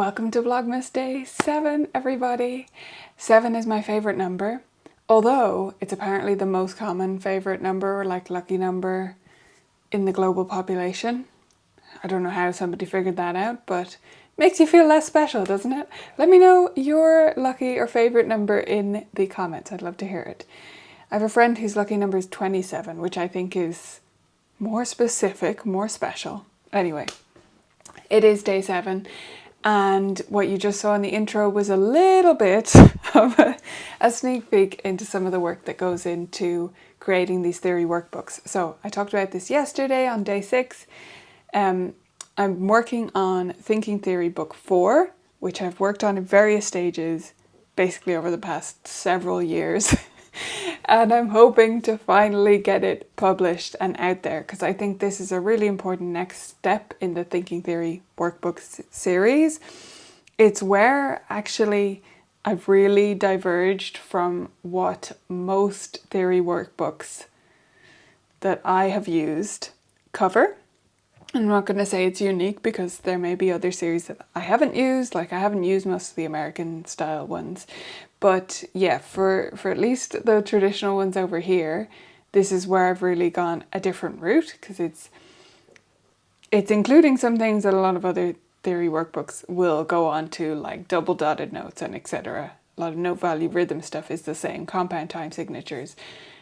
Welcome to Vlogmas Day 7, everybody. 7 is my favourite number, although it's apparently the most common favourite number, or like lucky number, in the global population. I don't know how somebody figured that out, but makes you feel less special, doesn't it? Let me know your lucky or favourite number in the comments. I'd love to hear it. I have a friend whose lucky number is 27, which I think is more specific, more special. Anyway, it is day 7. And what you just saw in the intro was a little bit of a sneak peek into some of the work that goes into creating these theory workbooks. So I talked about this yesterday on day 6. I'm working on Thinking Theory Book 4, which I've worked on in various stages, basically over the past several years. And I'm hoping to finally get it published and out there, because I think this is a really important next step in the Thinking Theory Workbook series. It's where actually I've really diverged from what most theory workbooks that I have used cover. I'm not going to say it's unique, because there may be other series that I haven't used, like I haven't used most of the American style ones. But yeah, for at least the traditional ones over here, this is where I've really gone a different route, because it's including some things that a lot of other theory workbooks will go on to, like double dotted notes and etc. A lot of note value rhythm stuff is the same, compound time signatures.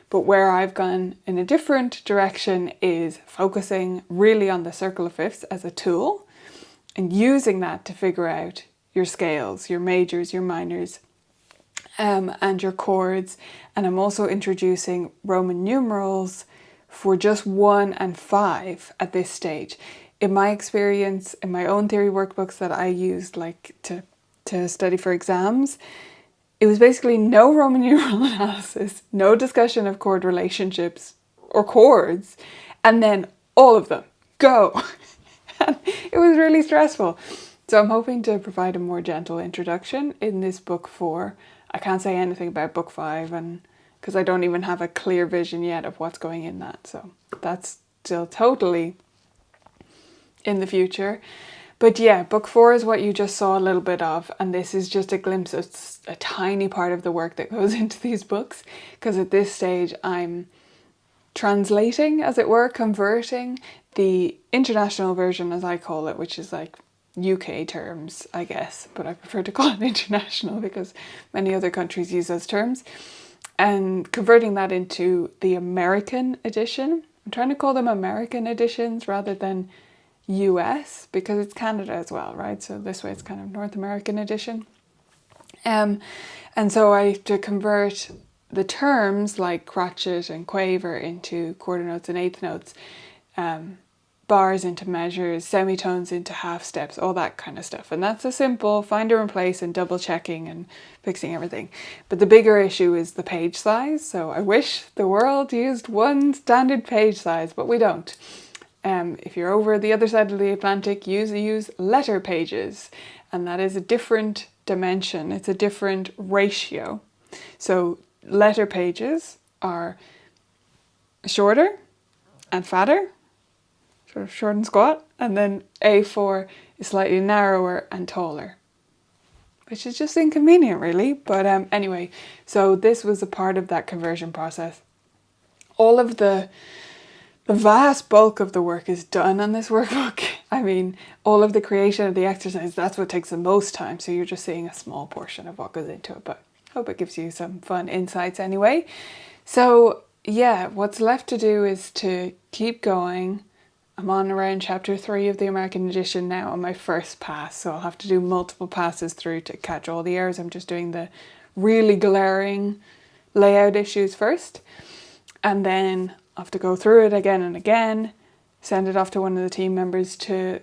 But where I've gone in a different direction is focusing really on the circle of fifths as a tool and using that to figure out your scales, your majors, your minors, and your chords. And I'm also introducing Roman numerals for just 1 and 5 at this stage. In my experience, in my own theory workbooks that I used like to study for exams, it was basically no Roman numeral analysis, no discussion of chord relationships or chords, and then all of them, go. And it was really stressful. So I'm hoping to provide a more gentle introduction in this book 4. I can't say anything about book 5, and because I don't even have a clear vision yet of what's going in that. So that's still totally in the future. But yeah, book 4 is what you just saw a little bit of, and this is just a glimpse of a tiny part of the work that goes into these books, because at this stage I'm translating, as it were, converting the international version, as I call it, which is like UK terms, I guess, but I prefer to call it international because many other countries use those terms, and converting that into the American edition. I'm trying to call them American editions rather than US, because it's Canada as well, right? So this way it's kind of North American edition. And so I have to convert the terms like crotchet and quaver into quarter notes and eighth notes, bars into measures, semitones into half steps, all that kind of stuff. And that's a simple find and replace and double checking and fixing everything. But the bigger issue is the page size. So I wish the world used one standard page size, but we don't. If you're over the other side of the Atlantic, use letter pages, and that is a different dimension. It's a different ratio. So letter pages are shorter and fatter, sort of short and squat, and then A4 is slightly narrower and taller, which is just inconvenient really. But anyway, so this was a part of that conversion process. All of the vast bulk of the work is done on this workbook. I mean, all of the creation of the exercise, that's what takes the most time. So you're just seeing a small portion of what goes into it, but I hope it gives you some fun insights anyway. So yeah, what's left to do is to keep going. I'm on around chapter 3 of the American edition now on my first pass. So I'll have to do multiple passes through to catch all the errors. I'm just doing the really glaring layout issues first. And then I have to go through it again and again, send it off to one of the team members to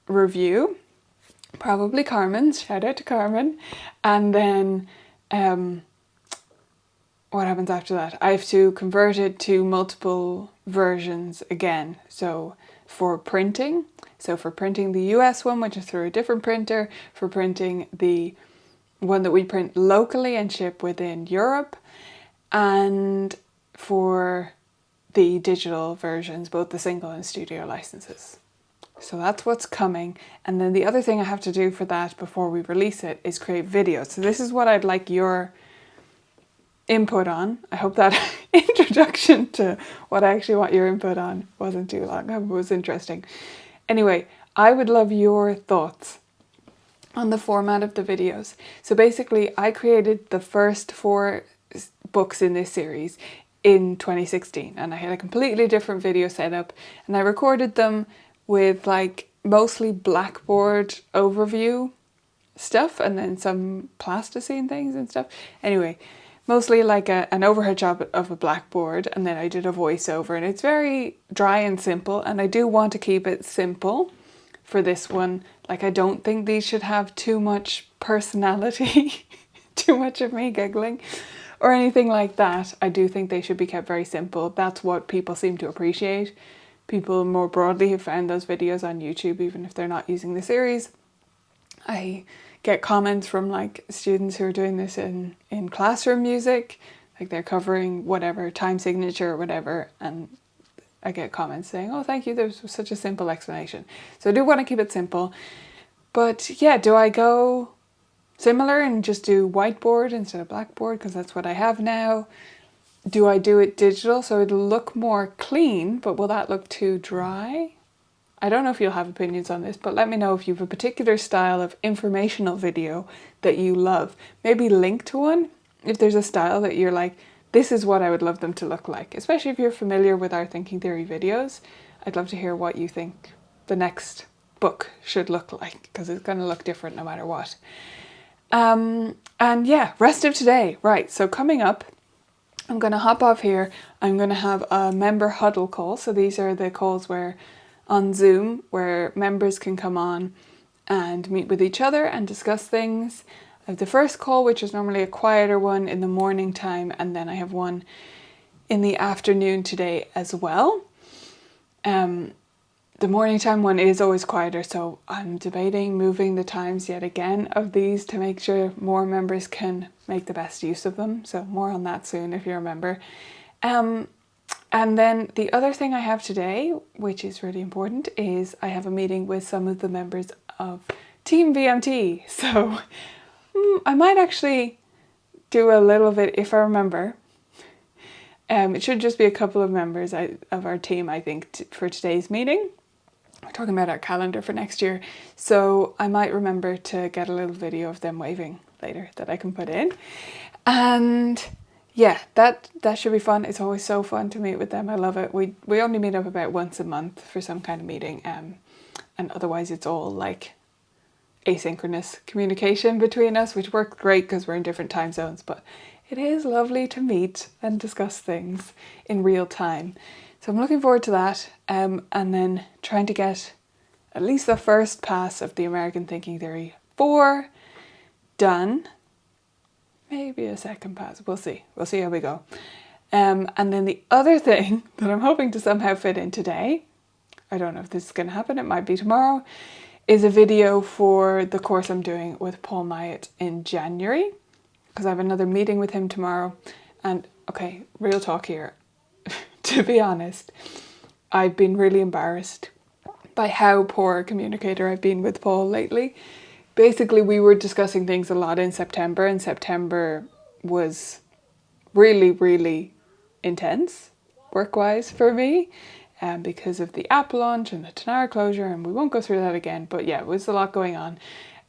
review, probably Carmen's, shout out to Carmen, and then what happens after that? I have to convert it to multiple versions again. So for printing the US one, which is through a different printer, for printing the one that we print locally and ship within Europe, and for the digital versions, both the single and studio licenses. So that's what's coming. And then the other thing I have to do for that before we release it is create videos. So this is what I'd like your input on. I hope that introduction to what I actually want your input on wasn't too long. It was interesting. Anyway, I would love your thoughts on the format of the videos. So basically, I created the first 4 books in this series in 2016, and I had a completely different video setup, and I recorded them with like mostly Blackboard overview stuff and then some plasticine things and stuff. Anyway, mostly like an overhead shot of a Blackboard, and then I did a voiceover, and it's very dry and simple, and I do want to keep it simple for this one. Like, I don't think these should have too much personality, too much of me giggling or anything like that. I do think they should be kept very simple. That's what people seem to appreciate. People more broadly have found those videos on YouTube, even if they're not using the series. I get comments from like students who are doing this in classroom music, like they're covering whatever, time signature or whatever, and I get comments saying, oh, thank you, there was such a simple explanation. So I do want to keep it simple. But yeah, do I go similar and just do whiteboard instead of Blackboard, because that's what I have now? Do I do it digital so it'll look more clean, but will that look too dry? I don't know if you'll have opinions on this, but let me know if you have a particular style of informational video that you love. Maybe link to one if there's a style that you're like, this is what I would love them to look like. Especially if you're familiar with our Thinking Theory videos. I'd love to hear what you think the next book should look like, because it's going to look different no matter what. And yeah, rest of today. Right, so coming up, I'm going to hop off here. I'm going to have a member huddle call. So these are the calls where on Zoom where members can come on and meet with each other and discuss things. I have the first call, which is normally a quieter one in the morning time, and then I have one in the afternoon today as well. The morning time one is always quieter, so I'm debating moving the times yet again of these to make sure more members can make the best use of them. So more on that soon if you're a member. And then the other thing I have today, which is really important, is I have a meeting with some of the members of Team VMT. So I might actually do a little bit if I remember. It should just be a couple of members of our team, I think, for today's meeting. We're talking about our calendar for next year. So I might remember to get a little video of them waving later that I can put in. And yeah, that should be fun. It's always so fun to meet with them. I love it. We only meet up about once a month for some kind of meeting. And otherwise it's all like asynchronous communication between us, which works great because we're in different time zones. But it is lovely to meet and discuss things in real time. So I'm looking forward to that, and then trying to get at least the first pass of the American Thinking Theory 4 done. Maybe a second pass. We'll see. We'll see how we go. And then the other thing that I'm hoping to somehow fit in today, I don't know if this is going to happen, it might be tomorrow, is a video for the course I'm doing with Paul Myatt in January, because I have another meeting with him tomorrow. And okay, real talk here. To be honest, I've been really embarrassed by how poor a communicator I've been with Paul lately. Basically, we were discussing things a lot in September, and September was really, really intense work-wise for me, because of the app launch and the Tanara closure, and we won't go through that again. But yeah, it was a lot going on,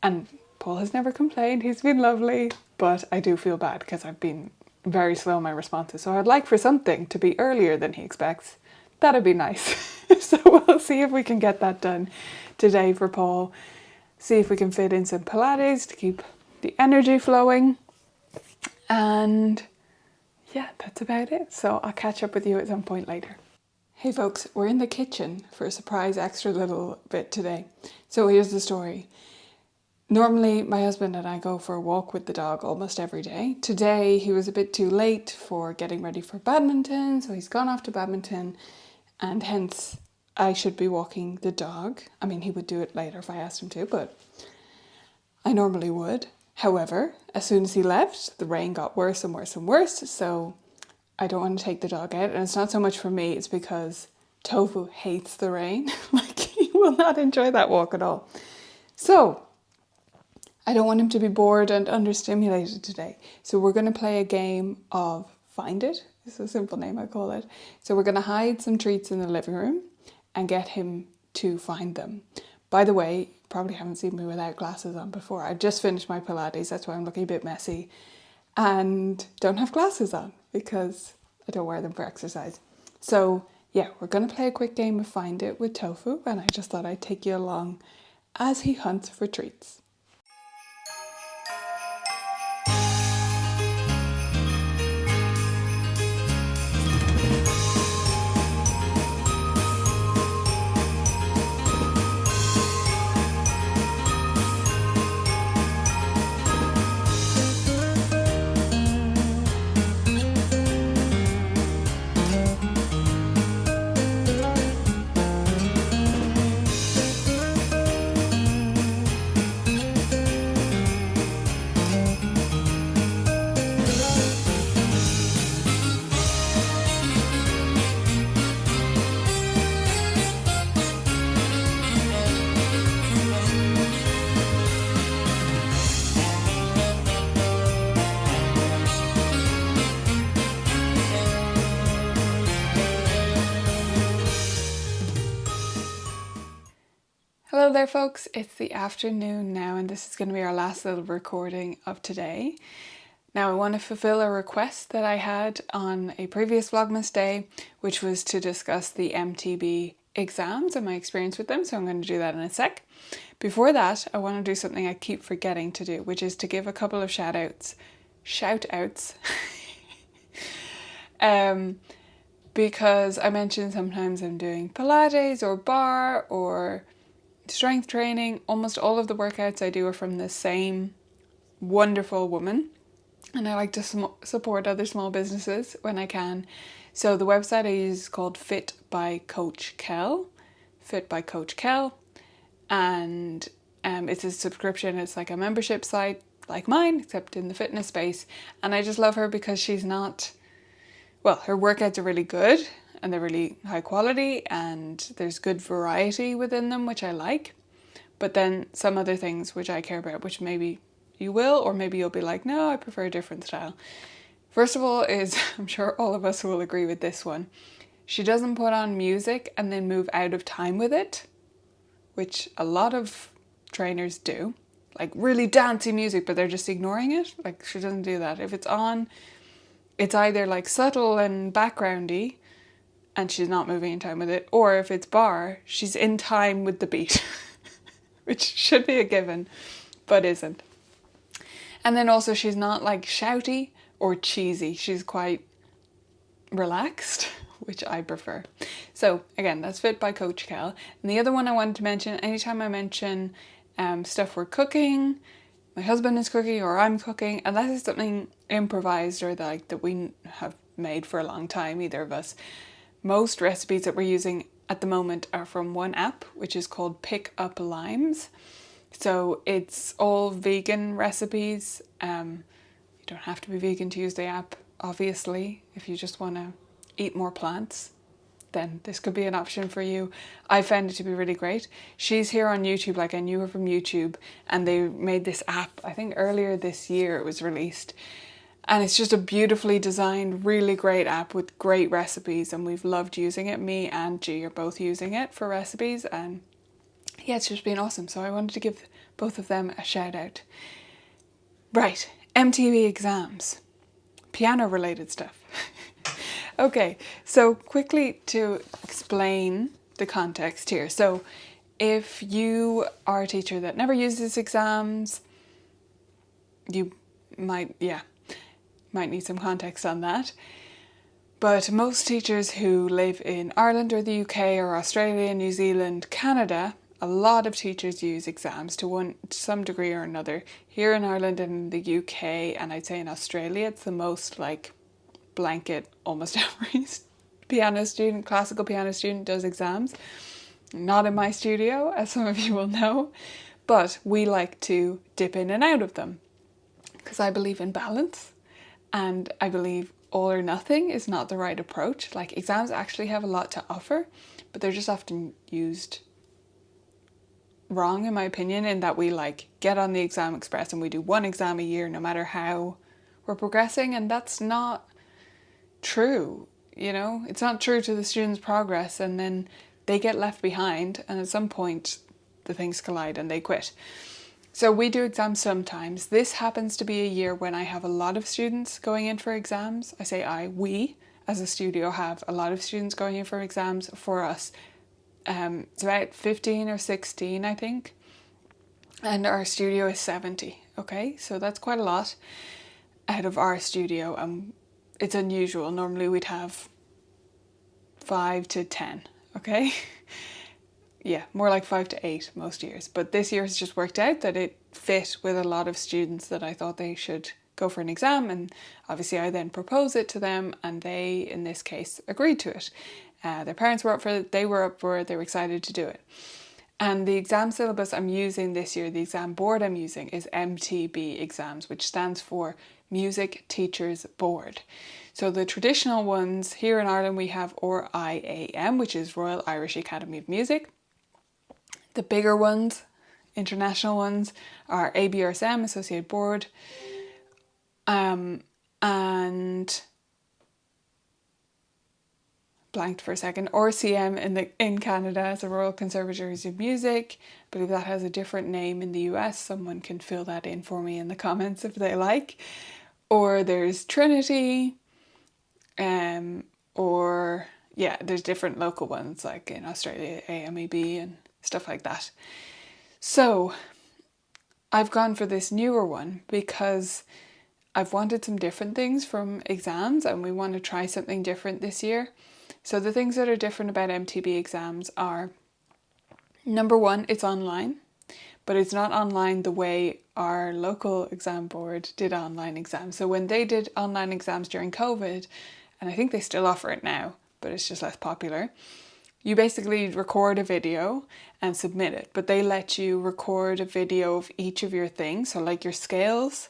and Paul has never complained. He's been lovely, but I do feel bad because I've been very slow in my responses. So I'd like for something to be earlier than he expects. That'd be nice. So we'll see if we can get that done today for Paul. See if we can fit in some Pilates to keep the energy flowing. And yeah, that's about it. So I'll catch up with you at some point later. Hey folks, we're in the kitchen for a surprise extra little bit today. So here's the story. Normally, my husband and I go for a walk with the dog almost every day. Today, he was a bit too late for getting ready for badminton, so he's gone off to badminton, and hence I should be walking the dog. I mean, he would do it later if I asked him to, but I normally would. However, as soon as he left, the rain got worse and worse and worse, so I don't want to take the dog out. And it's not so much for me, it's because Tofu hates the rain. Like, he will not enjoy that walk at all. So I don't want him to be bored and understimulated today. So we're going to play a game of Find It. It's a simple name, I call it. So we're going to hide some treats in the living room and get him to find them. By the way, you probably haven't seen me without glasses on before. I just finished my Pilates, that's why I'm looking a bit messy. And don't have glasses on because I don't wear them for exercise. So yeah, we're going to play a quick game of Find It with Tofu, and I just thought I'd take you along as he hunts for treats. Hello there folks, it's the afternoon now and this is going to be our last little recording of today. Now I want to fulfill a request that I had on a previous Vlogmas day, which was to discuss the MTB exams and my experience with them, so I'm going to do that in a sec. Before that, I want to do something I keep forgetting to do, which is to give a couple of shoutouts. Because I mentioned sometimes I'm doing Pilates or bar or strength training. Almost all of the workouts I do are from the same wonderful woman, and I like to support other small businesses when I can. So the website I use is called Fit by Coach Kel, and it's a subscription. It's like a membership site like mine, except in the fitness space, and I just love her because she's not, well, her workouts are really good and they're really high quality and there's good variety within them, which I like. But then some other things which I care about, which maybe you will, or maybe you'll be like, no, I prefer a different style. First of all is, I'm sure all of us will agree with this one, she doesn't put on music and then move out of time with it, which a lot of trainers do. Like really dancey music, but they're just ignoring it. Like she doesn't do that. If it's on, it's either like subtle and backgroundy, and she's not moving in time with it, or if it's bar, she's in time with the beat, which should be a given, but isn't. And then also she's not like shouty or cheesy. She's quite relaxed, which I prefer. So again, that's Fit by Coach Kel. And the other one I wanted to mention, anytime I mention stuff we're cooking, my husband is cooking or I'm cooking, unless it's something improvised or that we have made for a long time, either of us, most recipes that we're using at the moment are from one app, which is called Pick Up Limes. So it's all vegan recipes. You don't have to be vegan to use the app, obviously. If you just want to eat more plants, then this could be an option for you. I found it to be really great. She's here on YouTube, like I knew her from YouTube, and they made this app, I think earlier this year it was released. And it's just a beautifully designed, really great app with great recipes, and we've loved using it. Me and G are both using it for recipes, and yeah, it's just been awesome. So I wanted to give both of them a shout out. Right, MTB exams, piano related stuff. Okay, so quickly to explain the context here. So if you are a teacher that never uses exams, you might need some context on that. But most teachers who live in Ireland or the UK or Australia, New Zealand, Canada, a lot of teachers use exams to some degree or another. Here in Ireland and in the UK, and I'd say in Australia, it's the most like blanket, almost every piano student, classical piano student does exams. Not in my studio, as some of you will know, but we like to dip in and out of them because I believe in balance. And I believe all or nothing is not the right approach. Like exams actually have a lot to offer, but they're just often used wrong in my opinion, in that we like get on the exam express and we do one exam a year no matter how we're progressing, and that's not true. You know, it's not true to the students' progress, and then they get left behind, and at some point the things collide and they quit. So we do exams sometimes. This happens to be a year when I have a lot of students going in for exams. I say we as a studio have a lot of students going in for exams. For us, it's about 15 or 16, I think, and our studio is 70. Okay, so that's quite a lot out of our studio. It's unusual. Normally we'd have 5 to 10. Okay. Yeah, more like 5 to 8 most years. But this year has just worked out that it fit with a lot of students that I thought they should go for an exam. And obviously I then proposed it to them, and they, in this case, agreed to it. Their parents were up for it, they were up for it, they were excited to do it. And the exam syllabus I'm using this year, the exam board I'm using, is MTB Exams, which stands for Music Teachers Board. So the traditional ones here in Ireland, we have RIAM, which is Royal Irish Academy of Music. The bigger ones, international ones, are ABRSM, Associate Board, and blanked for a second, RCM in Canada is the Royal Conservatories of Music. I believe that has a different name in the US. Someone can fill that in for me in the comments if they like. Or there's Trinity, or yeah, there's different local ones like in Australia, AMEB and stuff like that. So I've gone for this newer one because I've wanted some different things from exams, and we want to try something different this year. So the things that are different about MTB exams are, number one, it's online, but it's not online the way our local exam board did online exams. So when they did online exams during COVID, and I think they still offer it now, but it's just less popular, you basically record a video and submit it, but they let you record a video of each of your things. So like your scales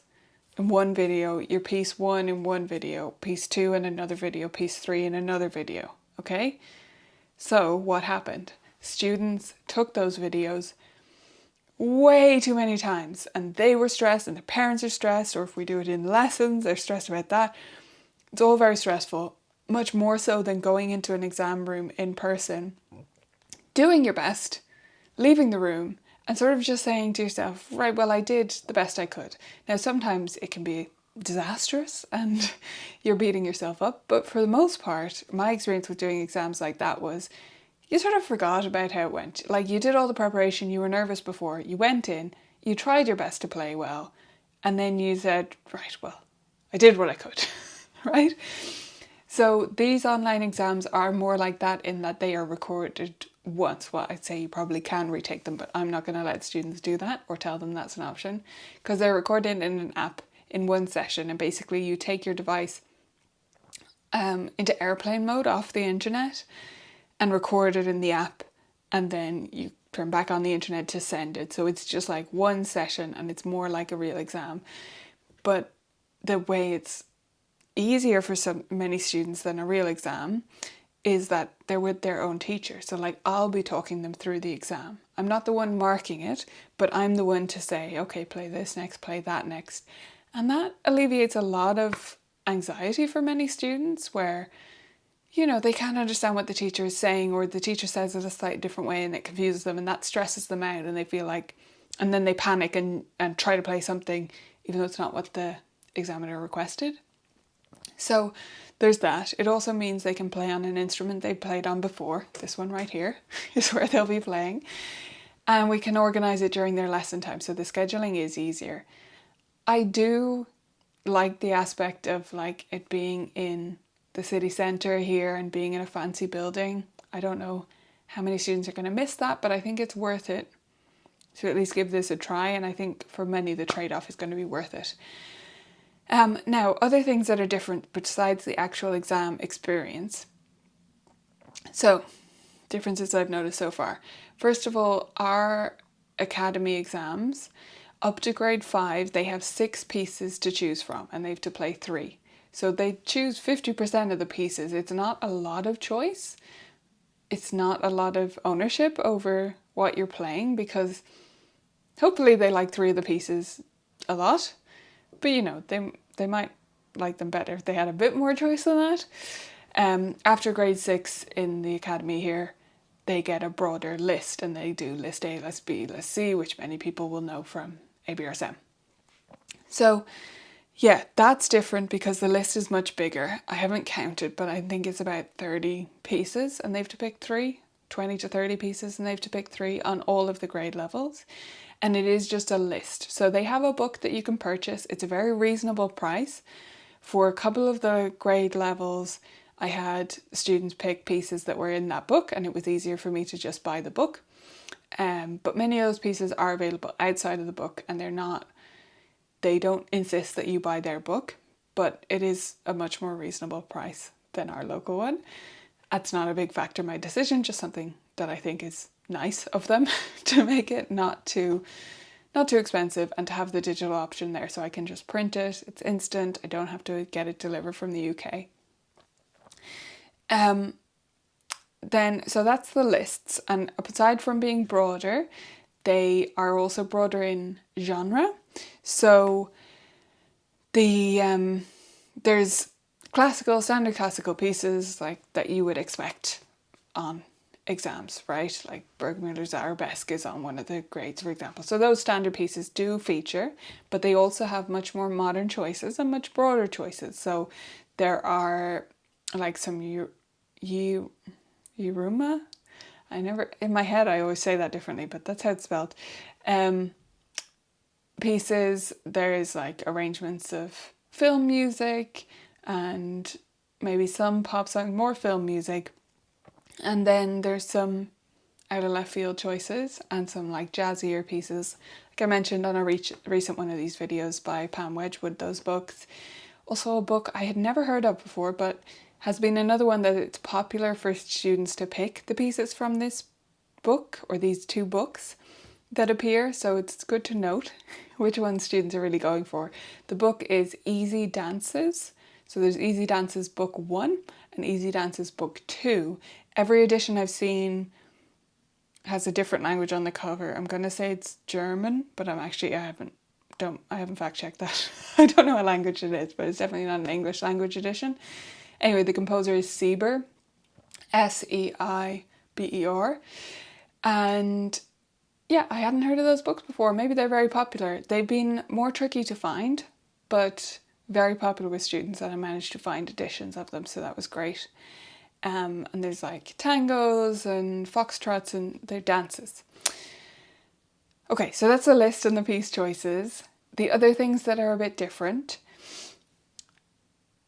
in one video, your piece 1 in one video, piece 2 in another video, piece 3 in another video. Okay? So what happened? Students took those videos way too many times, and they were stressed, and their parents are stressed, or if we do it in lessons, they're stressed about that. It's all very stressful. Much more so than going into an exam room in person, doing your best, leaving the room, and sort of just saying to yourself, right, well, I did the best I could. Now, sometimes it can be disastrous and you're beating yourself up, but for the most part, my experience with doing exams like that was you sort of forgot about how it went. Like, you did all the preparation, you were nervous before, you went in, you tried your best to play well, and then you said, right, well, I did what I could, right? So these online exams are more like that in that they are recorded once. Well, I'd say you probably can retake them, but I'm not going to let students do that or tell them that's an option, because they're recorded in an app in one session, and basically you take your device into airplane mode off the internet and record it in the app, and then you turn back on the internet to send it. So it's just like one session, and it's more like a real exam. But the way it's easier for many students than a real exam is that they're with their own teacher. So like, I'll be talking them through the exam. I'm not the one marking it, but I'm the one to say, okay, play this next, play that next. And that alleviates a lot of anxiety for many students where, you know, they can't understand what the teacher is saying, or the teacher says it a slightly different way and it confuses them, and that stresses them out, and they feel like, and then they panic and try to play something even though it's not what the examiner requested. So there's that. It also means they can play on an instrument they played on before. This one right here is where they'll be playing. And we can organise it during their lesson time, so the scheduling is easier. I do like the aspect of like it being in the city centre here and being in a fancy building. I don't know how many students are going to miss that, but I think it's worth it to at least give this a try, and I think for many the trade-off is going to be worth it. Now, other things that are different besides the actual exam experience. So, differences I've noticed so far. First of all, our academy exams, up to grade 5, they have 6 pieces to choose from, and they have to play 3. So they choose 50% of the pieces. It's not a lot of choice. It's not a lot of ownership over what you're playing, because hopefully they like 3 of the pieces a lot, but you know, they might like them better if they had a bit more choice than that. After grade 6 in the academy here, they get a broader list, and they do list A, list B, list C, which many people will know from ABRSM. So yeah, that's different because the list is much bigger. I haven't counted, but I think it's about 30 pieces and they have to pick 3, 20 to 30 pieces and they have to pick 3 on all of the grade levels. And it is just a list. So they have a book that you can purchase. It's a very reasonable price. For a couple of the grade levels, I had students pick pieces that were in that book, and it was easier for me to just buy the book. But many of those pieces are available outside of the book, and they don't insist that you buy their book, but it is a much more reasonable price than our local one. That's not a big factor in my decision, just something that I think is nice of them to make it not too expensive, and to have the digital option there so I can just print it. It's instant. I don't have to get it delivered from the UK. So that's the lists, and aside from being broader, they are also broader in genre. So there's standard classical pieces like that you would expect on exams, right? Like Burgmüller's Arabesque is on one of the grades, for example. So those standard pieces do feature, but they also have much more modern choices and much broader choices. So there are like some Yuruma. In my head I always say that differently, but that's how it's spelled. Pieces. There's like arrangements of film music and maybe some pop songs, more film music. And then there's some out of left field choices and some like jazzier pieces. Like I mentioned on a recent one of these videos by Pam Wedgwood, those books. Also a book I had never heard of before, but has been another one that it's popular for students to pick the pieces from this book, or these 2 books that appear. So it's good to note which ones students are really going for. The book is Easy Dances. So there's Easy Dances Book 1 and Easy Dances Book 2. Every edition I've seen has a different language on the cover. I'm going to say it's German, but I haven't fact checked that. I don't know what language it is, but it's definitely not an English language edition. Anyway, the composer is Seiber, Seiber. And yeah, I hadn't heard of those books before. Maybe they're very popular. They've been more tricky to find, but very popular with students, and I managed to find editions of them, so that was great. And there's like tangos and foxtrots, and they're dances. Okay, so that's the list and the piece choices. The other things that are a bit different,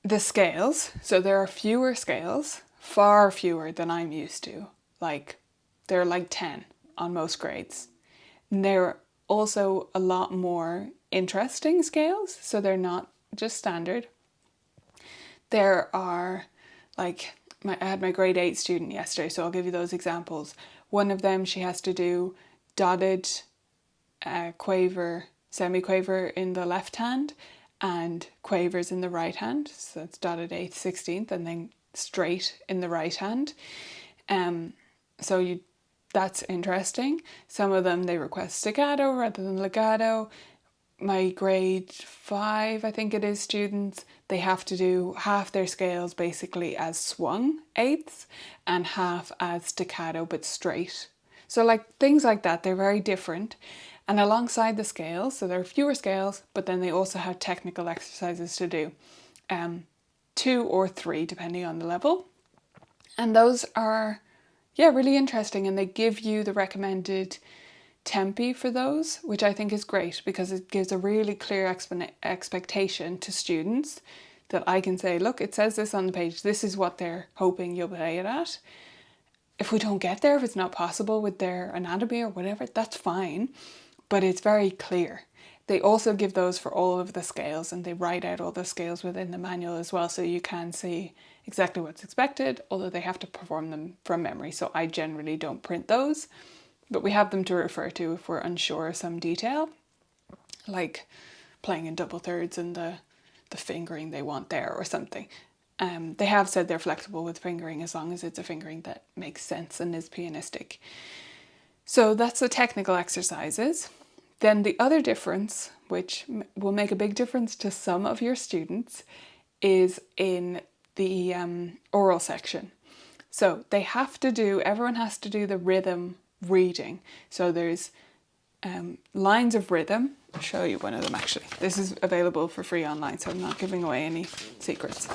the scales. So there are fewer scales, far fewer than I'm used to. Like, there are like 10 on most grades. And there are also a lot more interesting scales, so they're not just standard. There are like, I had my grade 8 student yesterday, so I'll give you those examples. One of them, she has to do dotted quaver, semi-quaver in the left hand and quavers in the right hand. So it's dotted 8th, 16th, and then straight in the right hand. That's interesting. Some of them, they request staccato rather than legato. My grade 5, I think it is, students, they have to do half their scales basically as swung eighths and half as staccato but straight. So like things like that, they're very different. And alongside the scales, so there are fewer scales, but then they also have technical exercises to do. 2 or 3 depending on the level. And those are, really interesting, and they give you the recommended tempi for those, which I think is great because it gives a really clear expectation to students that I can say, look, it says this on the page, this is what they're hoping you'll play it at. If we don't get there, if it's not possible with their anatomy or whatever, that's fine, but it's very clear. They also give those for all of the scales, and they write out all the scales within the manual as well, so you can see exactly what's expected, although they have to perform them from memory, so I generally don't print those. But we have them to refer to if we're unsure of some detail, like playing in double thirds and the fingering they want there or something. They have said they're flexible with fingering as long as it's a fingering that makes sense and is pianistic. So that's the technical exercises. Then the other difference, which will make a big difference to some of your students, is in the oral section. So everyone has to do the rhythm reading. So there's lines of rhythm. I'll show you one of them actually. This is available for free online, so I'm not giving away any secrets.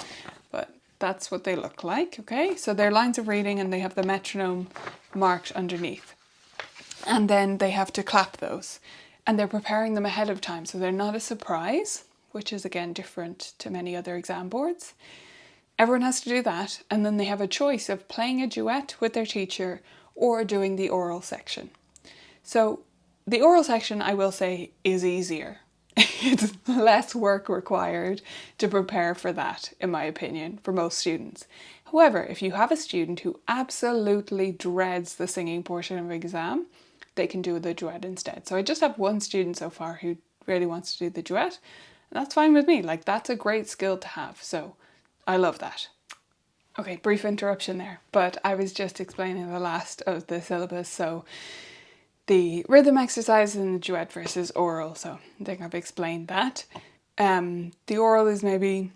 But that's what they look like, okay? So they're lines of reading and they have the metronome marked underneath. And then they have to clap those. And they're preparing them ahead of time, so they're not a surprise, which is again different to many other exam boards. Everyone has to do that, and then they have a choice of playing a duet with their teacher or doing the oral section. So the oral section, I will say, is easier. It's less work required to prepare for that, in my opinion, for most students. However, if you have a student who absolutely dreads the singing portion of an exam, they can do the duet instead. So I just have one student so far who really wants to do the duet, and that's fine with me. Like, that's a great skill to have, so I love that. Okay, brief interruption there, but I was just explaining the last of the syllabus, so the rhythm exercises and the duet versus oral, so I think I've explained that. The oral is maybe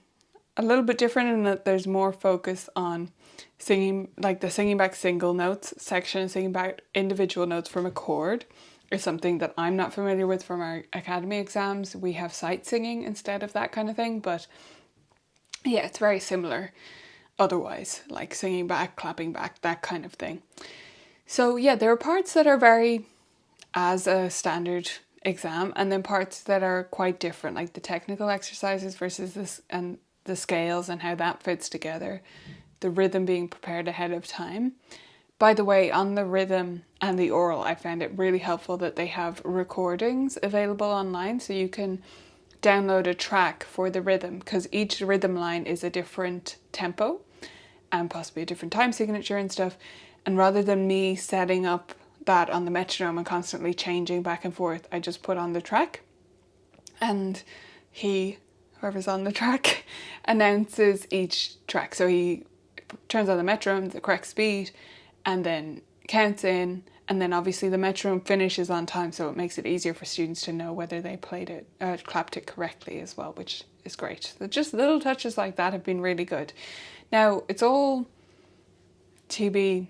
a little bit different in that there's more focus on singing, like the singing back single notes section, singing back individual notes from a chord is something that I'm not familiar with from our academy exams. We have sight singing instead of that kind of thing, but yeah, it's very similar otherwise, like singing back, clapping back, that kind of thing. So yeah, there are parts that are very as a standard exam, and then parts that are quite different, like the technical exercises versus this and the scales and how that fits together, the rhythm being prepared ahead of time. By the way, on the rhythm and the oral, I found it really helpful that they have recordings available online, so you can download a track for the rhythm, because each rhythm line is a different tempo and possibly a different time signature and stuff. And rather than me setting up that on the metronome and constantly changing back and forth, I just put on the track, and whoever's on the track announces each track. So he turns on the metronome, the correct speed, and then counts in, and then obviously the metronome finishes on time, so it makes it easier for students to know whether they clapped it correctly as well, which is great. So just little touches like that have been really good. Now, it's all TBC,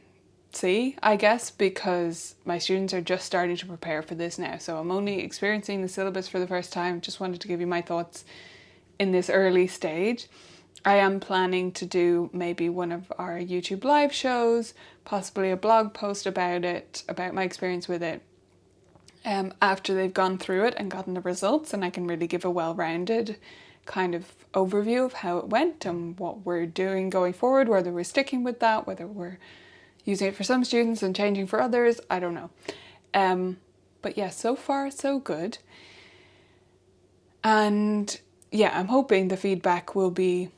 I guess, because my students are just starting to prepare for this now. So I'm only experiencing the syllabus for the first time. Just wanted to give you my thoughts in this early stage. I am planning to do maybe one of our YouTube live shows, possibly a blog post about it, about my experience with it, after they've gone through it and gotten the results, and I can really give a well-rounded kind of overview of how it went and what we're doing going forward, whether we're sticking with that, whether we're using it for some students and changing for others, I don't know. But yeah, so far so good. And yeah, I'm hoping the feedback will be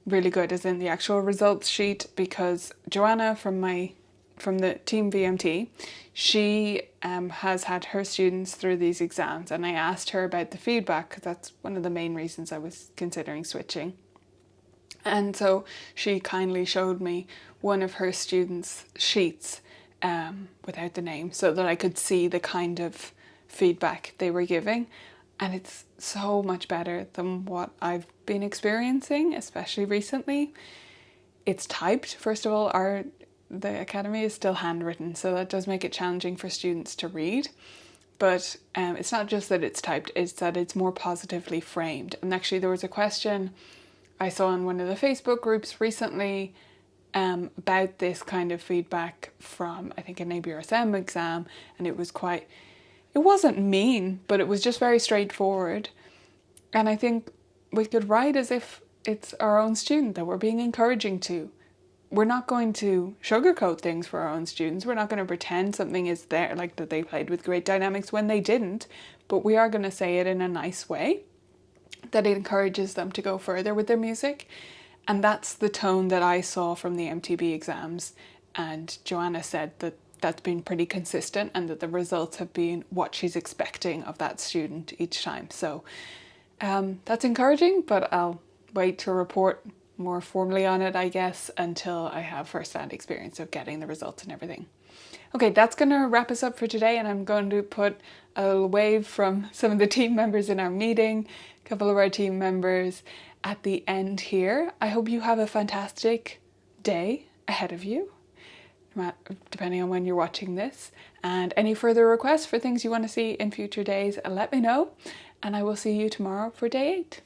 really good, as in the actual results sheet, because Joanna from the team VMT, she has had her students through these exams, and I asked her about the feedback because that's one of the main reasons I was considering switching. And so she kindly showed me one of her students' sheets without the name, so that I could see the kind of feedback they were giving. And it's so much better than what I've been experiencing, especially recently. It's typed. First of all, the academy is still handwritten, so that does make it challenging for students to read. But it's not just that it's typed, it's that it's more positively framed. And actually there was a question I saw in one of the Facebook groups recently about this kind of feedback from, I think, an ABRSM exam, and it wasn't mean, but it was just very straightforward. And I think we could write as if it's our own student that we're being encouraging to. We're not going to sugarcoat things for our own students. We're not going to pretend something is there, like that they played with great dynamics when they didn't, but we are going to say it in a nice way that it encourages them to go further with their music. And that's the tone that I saw from the MTB exams. And Joanna said that that's been pretty consistent and that the results have been what she's expecting of that student each time. So that's encouraging, but I'll wait to report more formally on it, I guess, until I have first-hand experience of getting the results and everything. Okay, that's going to wrap us up for today, and I'm going to put a little wave from some of the team members in our meeting, a couple of our team members at the end here. I hope you have a fantastic day ahead of you, depending on when you're watching this. And any further requests for things you want to see in future days, let me know, and I will see you tomorrow for day 8.